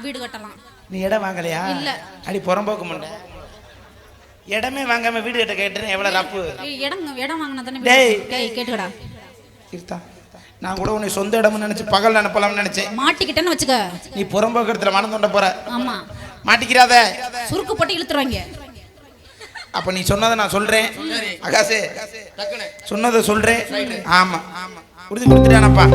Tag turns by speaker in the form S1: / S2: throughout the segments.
S1: வீடு கட்டலாம்.
S2: நீ இடம் வாங்கலையா?
S1: இல்ல.
S2: அடி புறம்போக்கு முண்டை, இடமே வாங்காம வீடு கட்ட கேட்டுறேன். எவ்வளவு ரப்பு.
S1: இடம் வாங்கினா தானே.
S2: டேய்
S1: கேட்டுக்கடா.
S2: இருத்தா, நான் கூட உன்னை சொந்த இடம்னு நினைச்சு பகல் அனுப்பலாம்னு நினைச்சேன்.
S1: மாட்டிக்கிட்டேன்னு வச்சுக்க.
S2: நீ புறம்போக்கு இடத்துல மனம் தோண்ட போற.
S1: ஆமா,
S2: மாட்டிக்கிறாத,
S1: சுருக்கு போட்டு இழுத்துருவாங்க.
S2: அப்ப நீ சொன்னதை நான் சொல்றேன். அகாசே சொன்னதை சொல்றேன். ஆமா உறுதி கொடுத்துட்டானப்பா.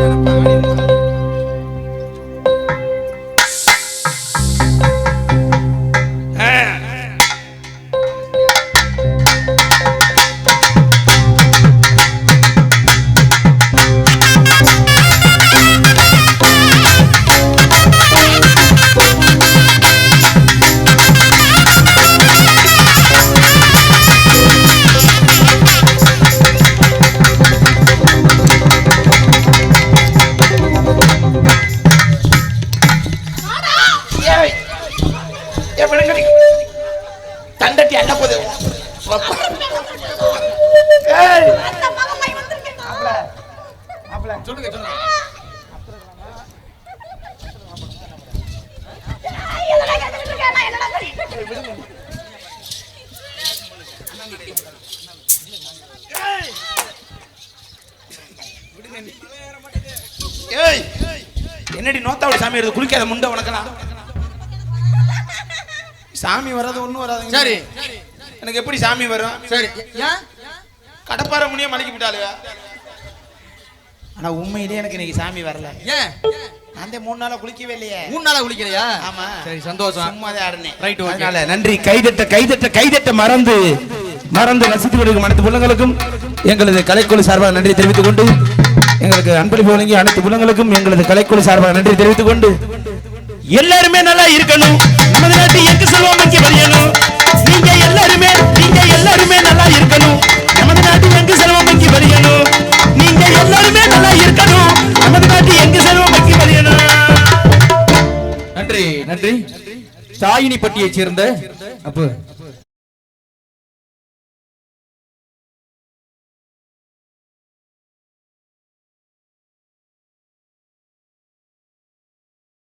S2: தண்டட்டி அல்ல போது சொல்லுங்க சொல்லுங்க. என்னடி நோத்தாவோட சாமி வருது, குளிக்காத முண்டை உனக்கலாம். சாமி வராது ஒண்ணும் வராது. சரி, எனக்கு எப்படி சாமி வரும்? சரி, கடப்பார முனிய மலைக்கு விட்டாளு. ஆனா உண்மையிலேயே எனக்கு இன்னைக்கு சாமி வரல. ஏன்? அந்த 3 நாளா குளிக்கவே இல்லையே. 3 நாளா குளிக்கலையா? ஆமா. சரி, சந்தோஷம். சும்மாவே ஆடுனே. Right, okay. அதனால நன்றி. கைதட்ட மறந்து ரசித்து கொண்டிருக்கும் அனைத்து உள்ளங்களுக்கும் எங்களது கலைக்குழு சார்பாக நன்றி தெரிவித்துக் கொண்டு, எங்களுக்கு அன்பளிப்பு வழங்கிய அனைத்து உள்ளங்களுக்கும் எங்களது கலைக்குழு சார்பாக நன்றி தெரிவித்துக் கொண்டு, எல்லாருமே நல்லா இருக்கணும். நமது நாட்டு எங்கு செல்வம் இங்கே வரையணும். நீங்க எல்லாருமே நல்லா இருக்கணும். நமது நாட்டு எங்கு செல்வம் இங்கே வரையணும். நீங்க எல்லாருமே நல்லா இருக்கணும். நமது நாட்டு எங்கு செல்வம் இங்கே வரையணும். நன்றி. தாயினிப்பட்டியைச் சேர்ந்த அப்ப